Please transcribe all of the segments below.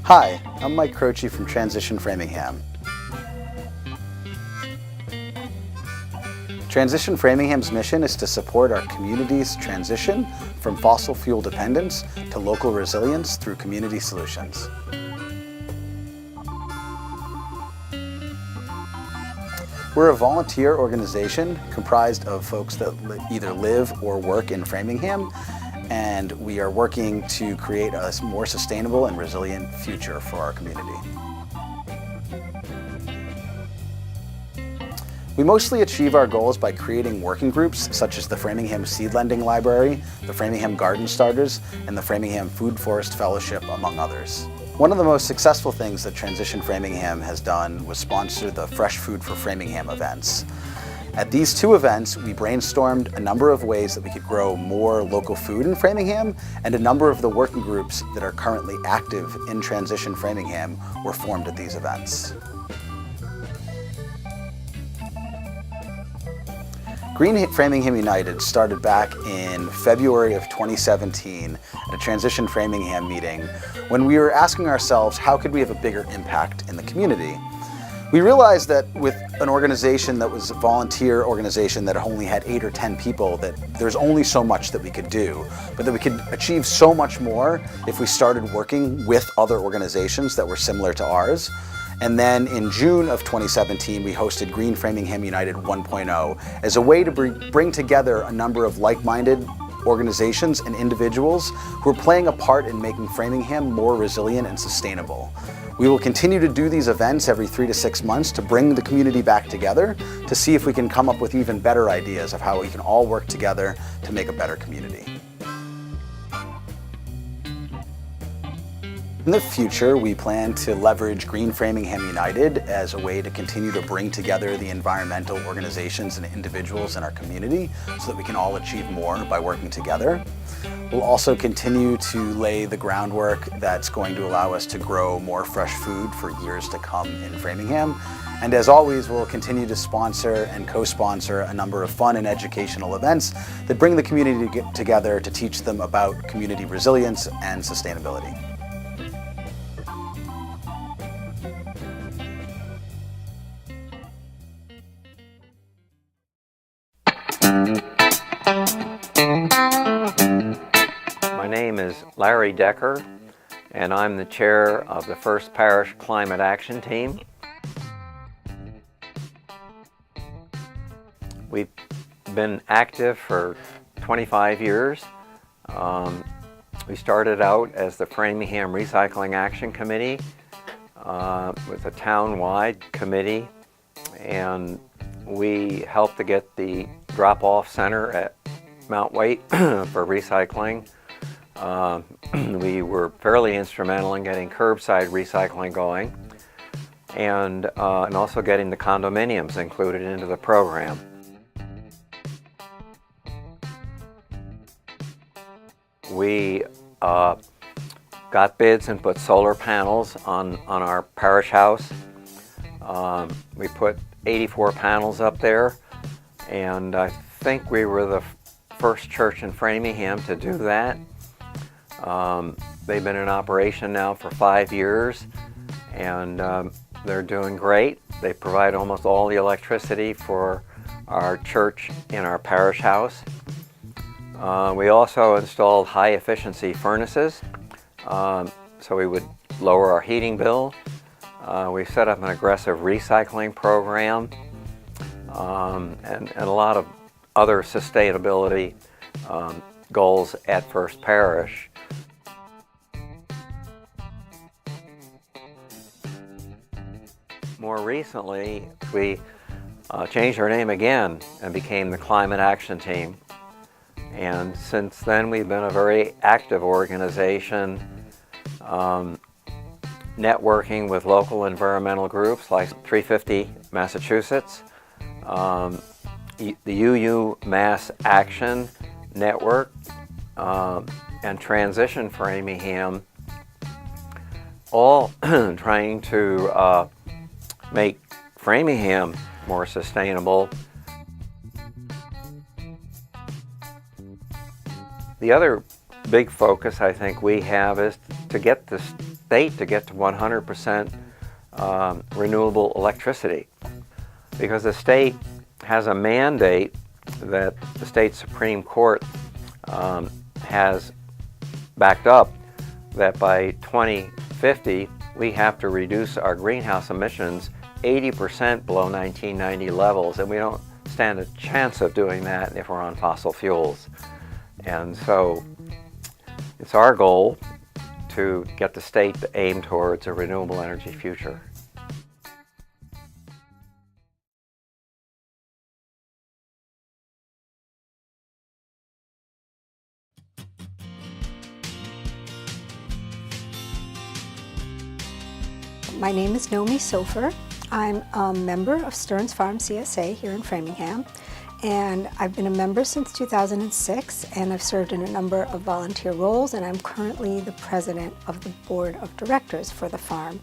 Hi, I'm Mike Croce from Transition Framingham. Transition Framingham's mission is to support our community's transition from fossil fuel dependence to local resilience through community solutions. We're a volunteer organization comprised of folks that either live or work in Framingham, and we are working to create a more sustainable and resilient future for our community. We mostly achieve our goals by creating working groups such as the Framingham Seed Lending Library, the Framingham Garden Starters, and the Framingham Food Forest Fellowship, among others. One of the most successful things that Transition Framingham has done was sponsor the Fresh Food for Framingham events. At these two events, we brainstormed a number of ways that we could grow more local food in Framingham, and a number of the working groups that are currently active in Transition Framingham were formed at these events. Green Framingham United started back in February of 2017 at a Transition Framingham meeting when we were asking ourselves, how could we have a bigger impact in the community? We realized that with an organization that was a volunteer organization that only had 8 or 10 people, that there's only so much that we could do, but that we could achieve so much more if we started working with other organizations that were similar to ours. And then in June of 2017, we hosted Green Framingham United 1.0 as a way to bring together a number of like-minded organizations and individuals who are playing a part in making Framingham more resilient and sustainable. We will continue to do these events every 3 to 6 months to bring the community back together to see if we can come up with even better ideas of how we can all work together to make a better community. In the future, we plan to leverage Green Framingham United as a way to continue to bring together the environmental organizations and individuals in our community so that we can all achieve more by working together. We'll also continue to lay the groundwork that's going to allow us to grow more fresh food for years to come in Framingham. And as always, we'll continue to sponsor and co-sponsor a number of fun and educational events that bring the community together to teach them about community resilience and sustainability. My name is Larry Decker, and I'm the chair of the First Parish Climate Action Team. We've been active for 25 years. We started out as the Framingham Recycling Action Committee with a town-wide committee, and we helped to get the drop-off center at Mount Waite for recycling. We were fairly instrumental in getting curbside recycling going, and also getting the condominiums included into the program. We got bids and put solar panels on our parish house. We put 84 panels up there, and I think we were the first church in Framingham to do that. They've been in operation now for 5 years, and they're doing great. They provide almost all the electricity for our church in our parish house. We also installed high efficiency furnaces, so we would lower our heating bill. We set up an aggressive recycling program, and a lot of other sustainability goals at First Parish. More recently, we changed our name again and became the Climate Action Team. And since then, we've been a very active organization, networking with local environmental groups like 350 Massachusetts, the UU Mass Action Network, and Transition Framingham, all trying to make Framingham more sustainable. The other big focus I think we have is to get the state to get to 100% renewable electricity, because the state has a mandate that the state Supreme Court has backed up, that by 2050 we have to reduce our greenhouse emissions 80% below 1990 levels, and we don't stand a chance of doing that if we're on fossil fuels. And so it's our goal to get the state to aim towards a renewable energy future. My name is Nomi Sofer. I'm a member of Stearns Farm CSA here in Framingham, and I've been a member since 2006, and I've served in a number of volunteer roles, and I'm currently the president of the board of directors for the farm.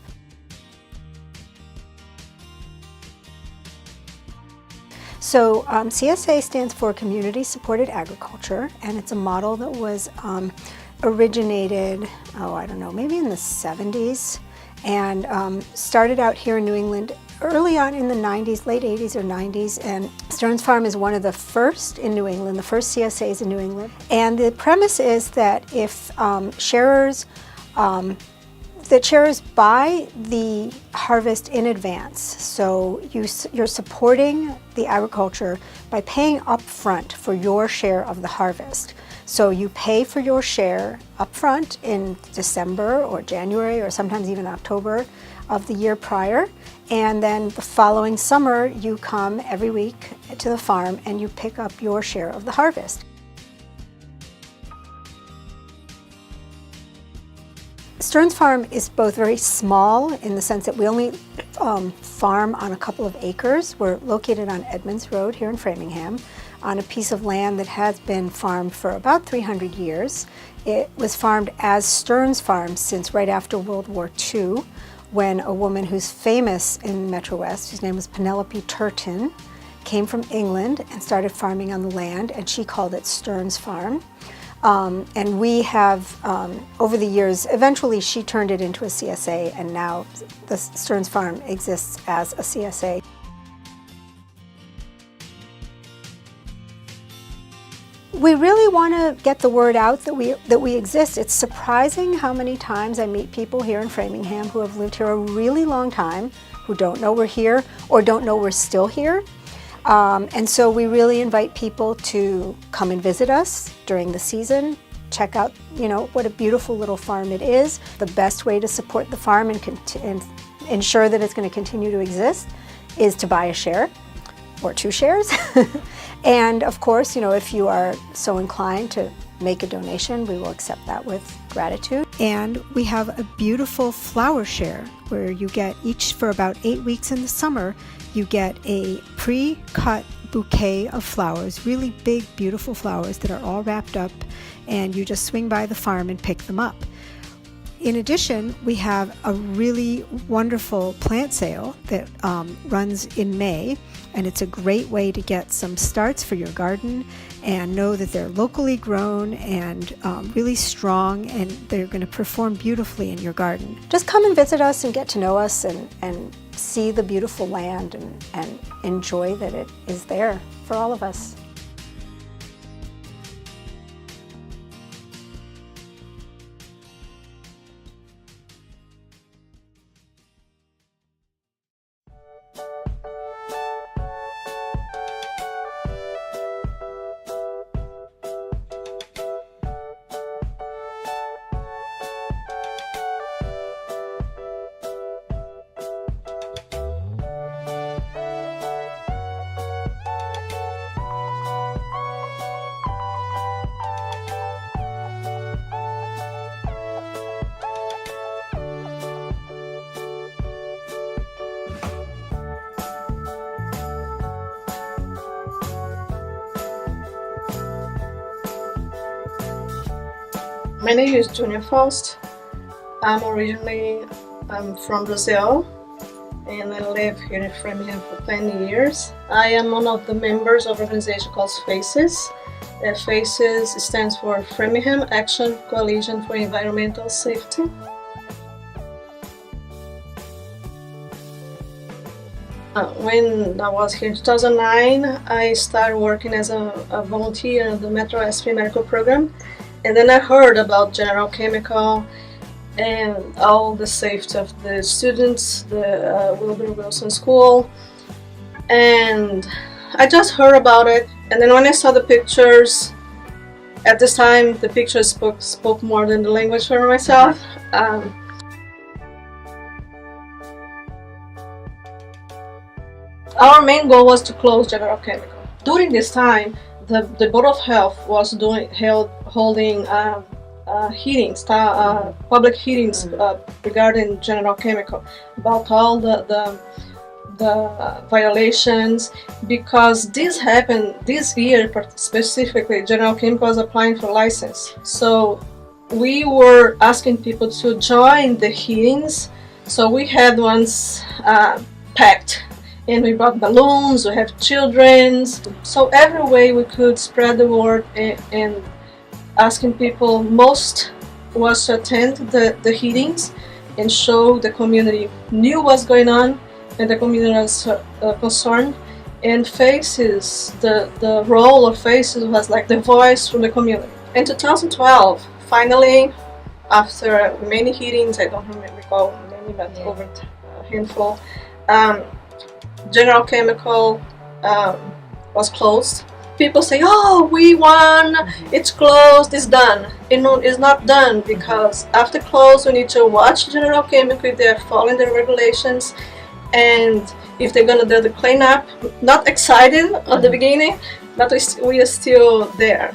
So CSA stands for Community Supported Agriculture, and it's a model that was originated, maybe in the 70s, and started out here in New England early on in the 90s, late 80s or 90s, and Stearns Farm is one of the first in New England, the first CSAs in New England. And the premise is that if sharers buy the harvest in advance, so you're supporting the agriculture by paying up front for your share of the harvest. So you pay for your share up front in December or January or sometimes even October of the year prior, and then the following summer you come every week to the farm and you pick up your share of the harvest. Stearns Farm is both very small in the sense that we only farm on a couple of acres. We're located on Edmonds Road here in Framingham on a piece of land that has been farmed for about 300 years. It was farmed as Stearns Farm since right after World War II, when a woman who's famous in Metro West, whose name was Penelope Turton, came from England and started farming on the land, and she called it Stearns Farm. And we have, over the years, eventually she turned it into a CSA, and now the Stearns Farm exists as a CSA. We really want to get the word out that we exist. It's surprising how many times I meet people here in Framingham who have lived here a really long time, who don't know we're here or don't know we're still here. And so we really invite people to come and visit us during the season, check out, what a beautiful little farm it is. The best way to support the farm and ensure that it's going to continue to exist is to buy a share or 2 shares. And of course, if you are so inclined to make a donation, we will accept that with gratitude. And we have a beautiful flower share where you get each, for about 8 weeks in the summer, you get a pre-cut bouquet of flowers, really big, beautiful flowers that are all wrapped up, and you just swing by the farm and pick them up. In addition, we have a really wonderful plant sale that runs in May, and it's a great way to get some starts for your garden and know that they're locally grown and really strong, and they're going to perform beautifully in your garden. Just come and visit us and get to know us and see the beautiful land and enjoy that it is there for all of us. My name is Junior Faust. I'm originally from Brazil, and I live here in Framingham for 10 years. I am one of the members of an organization called Faces. FACES stands for Framingham Action Coalition for Environmental Safety. When I was here in 2009, I started working as a volunteer in the Metro SP medical program, and then I heard about General Chemical and all the safety of the students, the Wilbur Wilson School, and I just heard about it. And then when I saw the pictures, at this time the pictures spoke more than the language for myself. Our main goal was to close General Chemical. During this time, the Board of Health was holding hearings, public hearings regarding General Chemical, about all the violations, because this happened this year specifically. General Chemical was applying for license, so we were asking people to join the hearings. So we had ones packed, and we brought balloons, we have children's, so every way we could spread the word and asking people. Most was to attend the hearings and show the community knew what's going on and the community was concerned. And FACES, the role of FACES was like the voice from the community. In 2012, finally, after many hearings, I don't recall many, but over a handful, General Chemical was closed. People say, oh, we won, it's closed, it's done. It's not done, because after close we need to watch General Chemical if they're following the regulations, and if they're gonna do the cleanup. Not excited at the beginning, but we are still there.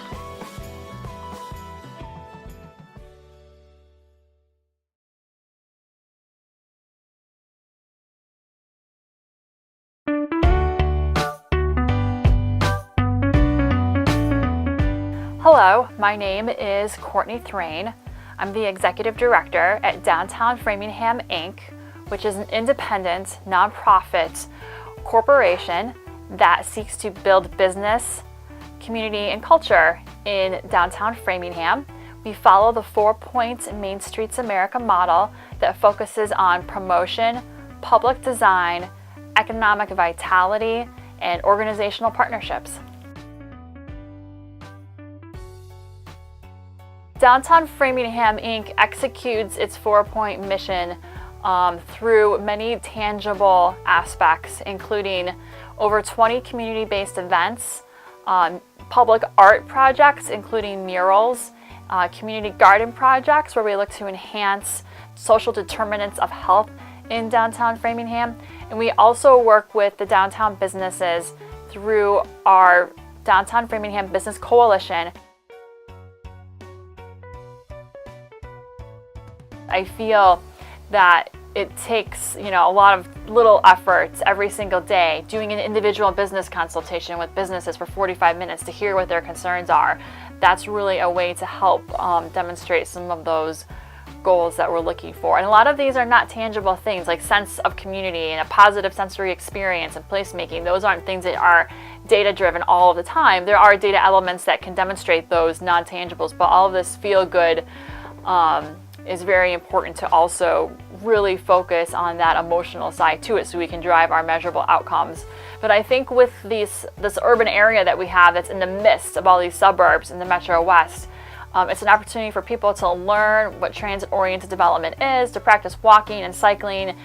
Hello, my name is Courtney Thrain. I'm the Executive Director at Downtown Framingham, Inc., which is an independent, nonprofit corporation that seeks to build business, community, and culture in downtown Framingham. We follow the 4-point Main Streets America model that focuses on promotion, public design, economic vitality, and organizational partnerships. Downtown Framingham, Inc. executes its 4-point mission through many tangible aspects, including over 20 community-based events, public art projects, including murals, community garden projects where we look to enhance social determinants of health in downtown Framingham. And we also work with the downtown businesses through our Downtown Framingham Business Coalition. I feel that it takes, a lot of little efforts every single day, doing an individual business consultation with businesses for 45 minutes to hear what their concerns are. That's really a way to help demonstrate some of those goals that we're looking for. And a lot of these are not tangible things, like sense of community and a positive sensory experience and placemaking. Those aren't things that are data driven all of the time. There are data elements that can demonstrate those non-tangibles, but all of this feel good is very important to also really focus on that emotional side to it so we can drive our measurable outcomes. But I think with this urban area that we have that's in the midst of all these suburbs in the Metro West, it's an opportunity for people to learn what transit-oriented development is, to practice walking and cycling,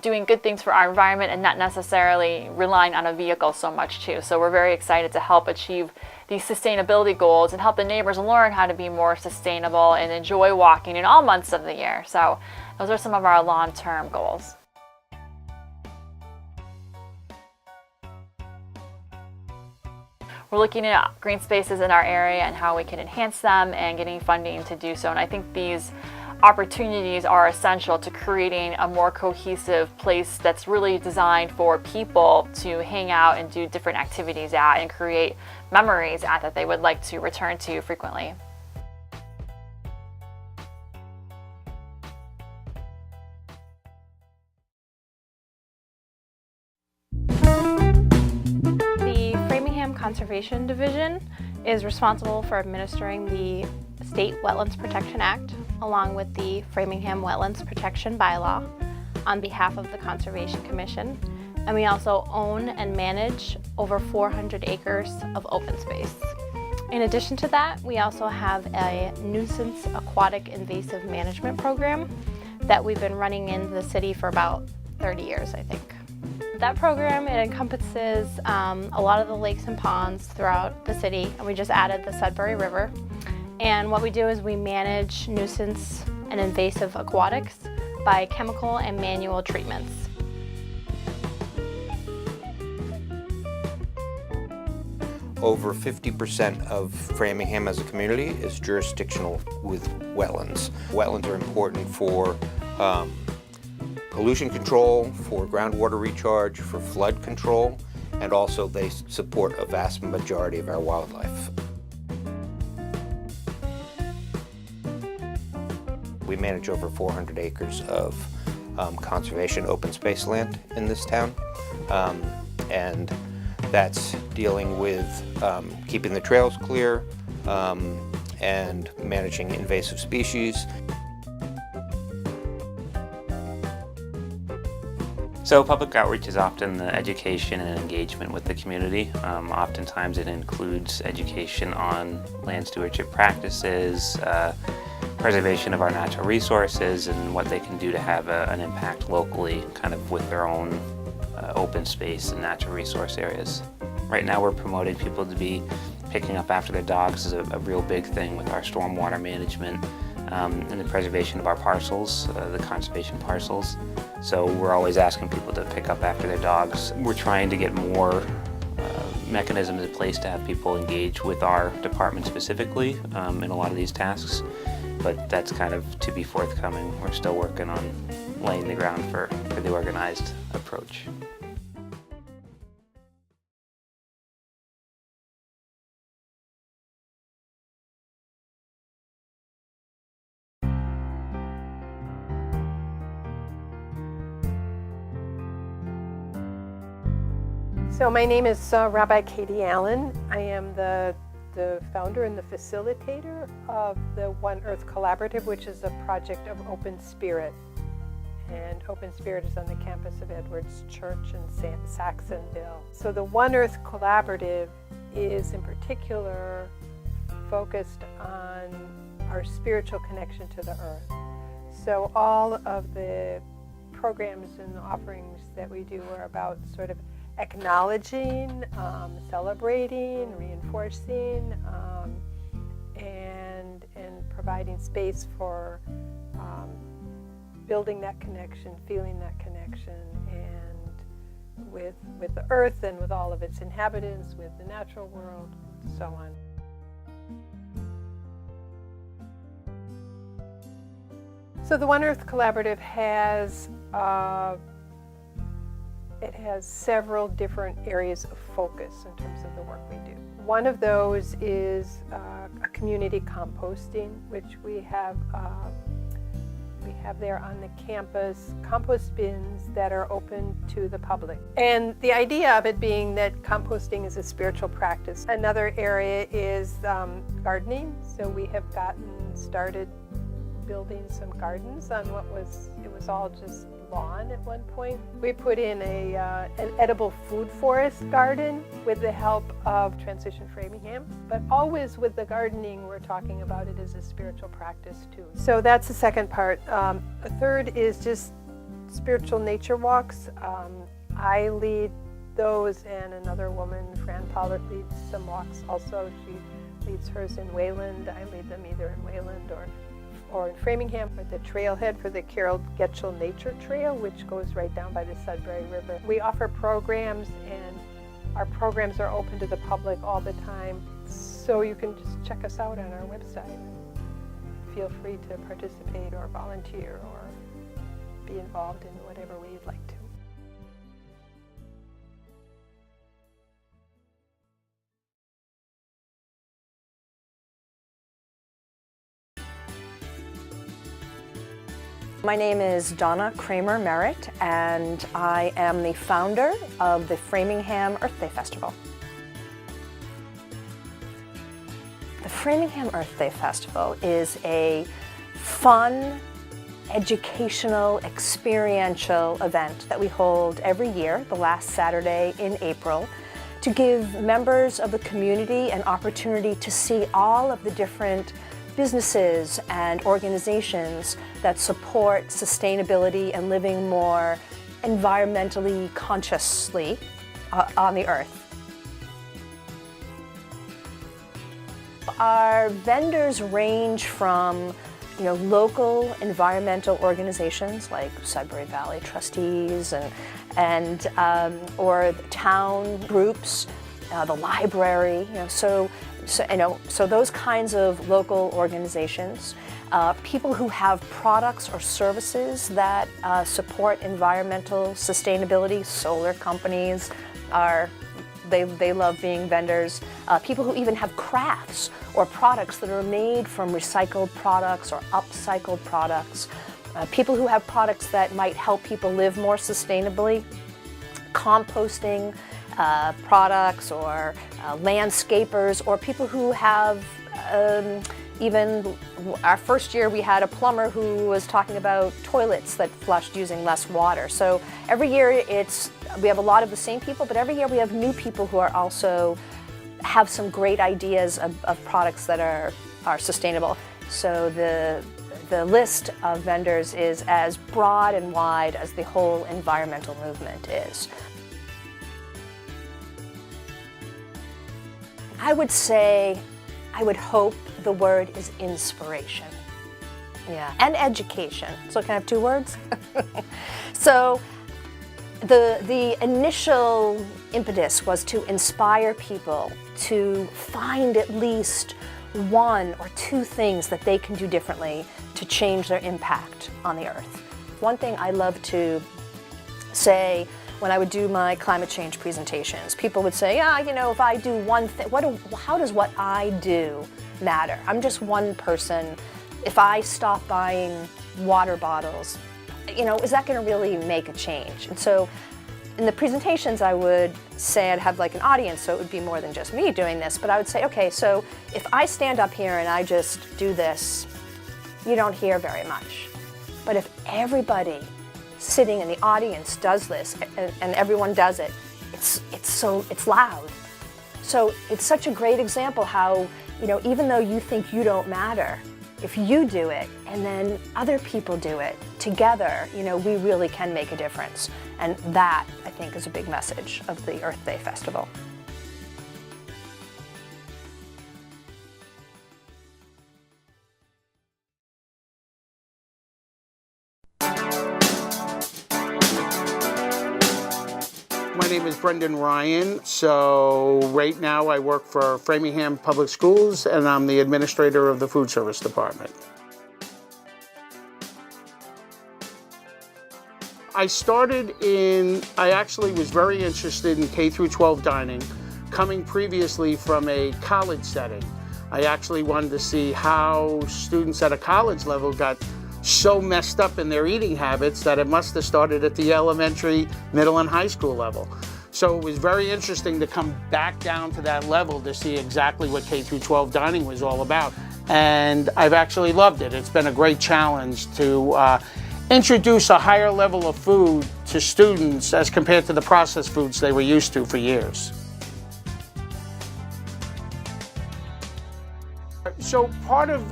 doing good things for our environment and not necessarily relying on a vehicle so much too. So we're very excited to help achieve these sustainability goals and help the neighbors learn how to be more sustainable and enjoy walking in all months of the year. So those are some of our long-term goals. We're looking at green spaces in our area and how we can enhance them and getting funding to do so. And I think these opportunities are essential to creating a more cohesive place that's really designed for people to hang out and do different activities at and create memories at that they would like to return to frequently. The Framingham Conservation Division is responsible for administering the State Wetlands Protection Act along with the Framingham Wetlands Protection Bylaw on behalf of the Conservation Commission. And we also own and manage over 400 acres of open space. In addition to that, we also have a nuisance aquatic invasive management program that we've been running in the city for about 30 years, I think. That program, it encompasses a lot of the lakes and ponds throughout the city, and we just added the Sudbury River. And what we do is we manage nuisance and invasive aquatics by chemical and manual treatments. Over 50% of Framingham as a community is jurisdictional with wetlands. Wetlands are important for pollution control, for groundwater recharge, for flood control, and also they support a vast majority of our wildlife. We manage over 400 acres of conservation open space land in this town, and that's dealing with keeping the trails clear and managing invasive species. So public outreach is often the education and engagement with the community. Oftentimes it includes education on land stewardship practices, preservation of our natural resources, and what they can do to have an impact locally, kind of with their own open space and natural resource areas. Right now we're promoting people to be picking up after their dogs is a real big thing with our stormwater management and the preservation of our parcels, the conservation parcels. So we're always asking people to pick up after their dogs. We're trying to get more mechanisms in place to have people engage with our department specifically in a lot of these tasks, but that's kind of to be forthcoming. We're still working on laying the ground for the organized approach. So my name is Rabbi Katie Allen. I am the founder and the facilitator of the One Earth Collaborative, which is a project of Open Spirit. And Open Spirit is on the campus of Edwards Church in Saxonville. So the One Earth Collaborative is in particular focused on our spiritual connection to the earth. So all of the programs and offerings that we do are about sort of acknowledging, celebrating, reinforcing, and providing space for building that connection, feeling that connection, and with the earth and with all of its inhabitants, with the natural world, and so on. So the One Earth Collaborative has several different areas of focus in terms of the work we do. One of those is a community composting, which we have there on the campus, compost bins that are open to the public. And the idea of it being that composting is a spiritual practice. Another area is gardening. So we have gotten started building some gardens on it was all just lawn at one point. We put in an edible food forest garden with the help of Transition Framingham, but always with the gardening we're talking about it as a spiritual practice too. So that's the second part. A third is just spiritual nature walks. I lead those, and another woman, Fran Pollard, leads some walks also. She leads hers in Wayland. I lead them either in Wayland or in Framingham, with the trailhead for the Carol Getchell Nature Trail, which goes right down by the Sudbury River. We offer programs, and our programs are open to the public all the time, so you can just check us out on our website. Feel free to participate or volunteer or be involved in whatever way you'd like to. My name is Donna Kramer Merritt, and I am the founder of the Framingham Earth Day Festival. Framingham Earth Day Festival is a fun, educational, experiential event that we hold every year, the last Saturday in April, to give members of the community an opportunity to see all of the different businesses and organizations that support sustainability and living more environmentally consciously on the earth. Our vendors range from local environmental organizations like Sudbury Valley Trustees or town groups, the library, so those kinds of local organizations, people who have products or services that support environmental sustainability. Solar companies they love being vendors. People who even have crafts or products that are made from recycled products or upcycled products. People who have products that might help people live more sustainably. Composting products, or landscapers, or people who have even our first year we had a plumber who was talking about toilets that flushed using less water. So every year we have a lot of the same people, but every year we have new people who are also have some great ideas of products that are sustainable. So the list of vendors is as broad and wide as the whole environmental movement is. I would hope the word is inspiration. Yeah, and education. So can I have two words? So the initial impetus was to inspire people to find at least one or two things that they can do differently to change their impact on the earth. One thing I love to say when I would do my climate change presentations, people would say, if I do one thing, how does what I do matter? I'm just one person. If I stop buying water bottles, is that going to really make a change? And so in the presentations, I would say I'd have like an audience, so it would be more than just me doing this, but I would say, okay, so if I stand up here and I just do this, you don't hear very much. But if everybody sitting in the audience does this and everyone does it, it's loud. So it's such a great example how, even though you think you don't matter, if you do it and then other people do it together, we really can make a difference. And that, I think, is a big message of the Earth Day Festival. My name is Brendan Ryan. So right now I work for Framingham Public Schools and I'm the administrator of the food service department. I actually was very interested in K through 12 dining, coming previously from a college setting. I actually wanted to see how students at a college level got so messed up in their eating habits that it must have started at the elementary, middle, and high school level. So it was very interesting to come back down to that level to see exactly what K through 12 dining was all about. And I've actually loved it. It's been a great challenge to introduce a higher level of food to students as compared to the processed foods they were used to for years. So part of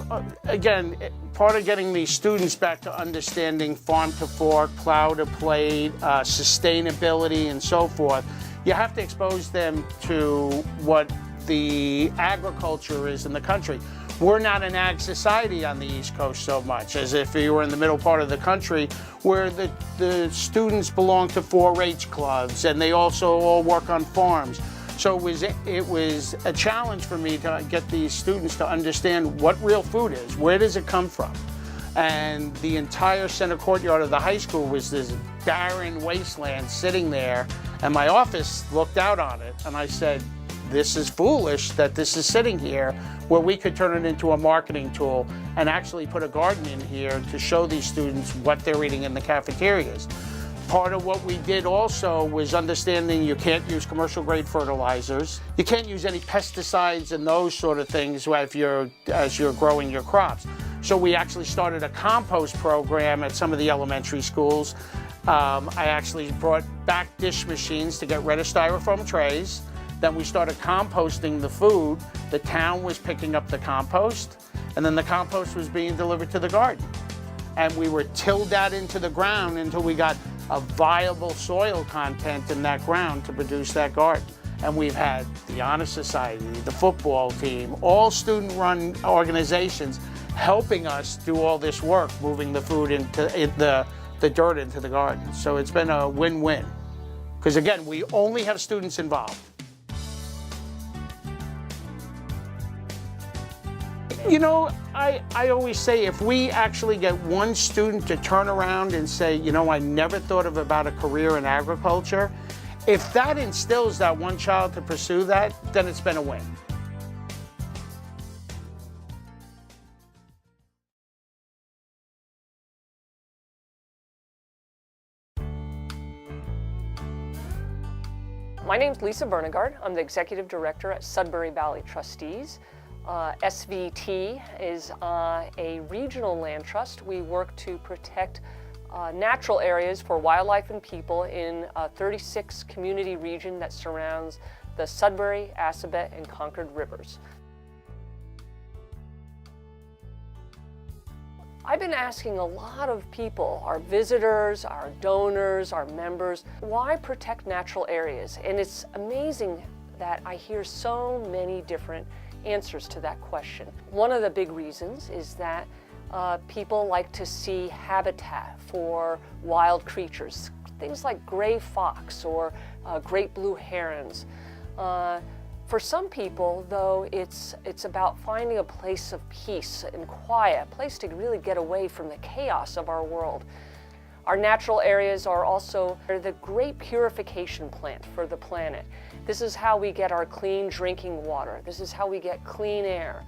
getting these students back to understanding farm to fork, plow to plate, sustainability and so forth, you have to expose them to what the agriculture is in the country. We're not an ag society on the East Coast so much as if you were in the middle part of the country where the students belong to 4-H clubs and they also all work on farms. So it was a challenge for me to get these students to understand what real food is, where does it come from? And the entire center courtyard of the high school was this barren wasteland sitting there, and my office looked out on it, and I said, this is foolish that this is sitting here where we could turn it into a marketing tool and actually put a garden in here to show these students what they're eating in the cafeterias. Part of what we did also was understanding you can't use commercial grade fertilizers. You can't use any pesticides and those sort of things as you're growing your crops. So we actually started a compost program at some of the elementary schools. I actually brought back dish machines to get rid of styrofoam trays. Then we started composting the food. The town was picking up the compost, and then the compost was being delivered to the garden. And we were tilled that into the ground until we got a viable soil content in that ground to produce that garden. And we've had the Honor Society, the football team, all student-run organizations helping us do all this work, moving the food into the dirt into the garden. So it's been a win-win. Because again, we only have students involved. You know, I always say if we actually get one student to turn around and say, you know, I never thought about a career in agriculture, if that instills that one child to pursue that, then it's been a win. My name's Lisa Bernegard. I'm the Executive Director at Sudbury Valley Trustees. SVT is a regional land trust. We work to protect natural areas for wildlife and people in a 36 community region that surrounds the Sudbury, Assabet, and Concord rivers. I've been asking a lot of people, our visitors, our donors, our members, why protect natural areas? And it's amazing that I hear so many different answers to that question. One of the big reasons is that people like to see habitat for wild creatures, things like gray fox or great blue herons. For some people, though, it's about finding a place of peace and quiet, a place to really get away from the chaos of our world. Our natural areas are also the great purification plant for the planet. This is how we get our clean drinking water. This is how we get clean air.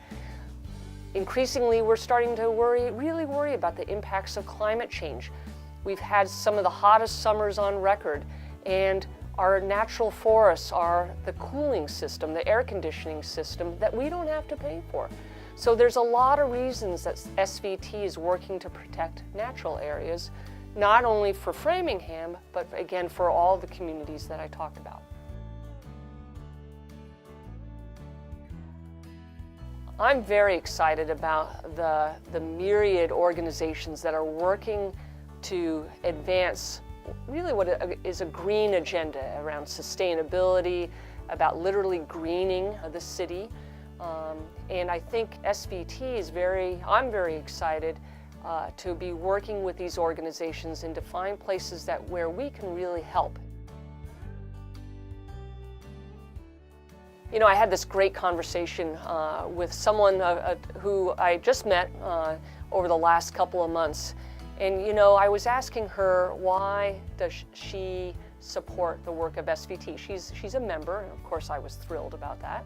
Increasingly, we're starting to really worry about the impacts of climate change. We've had some of the hottest summers on record, and our natural forests are the cooling system, the air conditioning system that we don't have to pay for. So there's a lot of reasons that SVT is working to protect natural areas, not only for Framingham, but again for all the communities that I talked about. I'm very excited about the myriad organizations that are working to advance really what is a green agenda around sustainability, about literally greening the city. And I think SVT is I'm very excited to be working with these organizations and to find places where we can really help. You know, I had this great conversation with someone who I just met over the last couple of months. And, you know, I was asking her, why does she support the work of SVT? She's a member, and of course I was thrilled about that.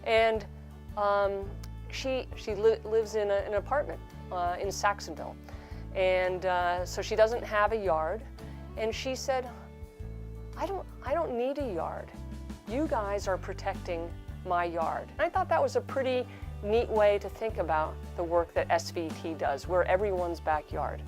And she lives in an apartment in Saxonville. And so she doesn't have a yard. And she said, I don't need a yard. You guys are protecting my yard. And I thought that was a pretty neat way to think about the work that SVT does. We're everyone's backyard.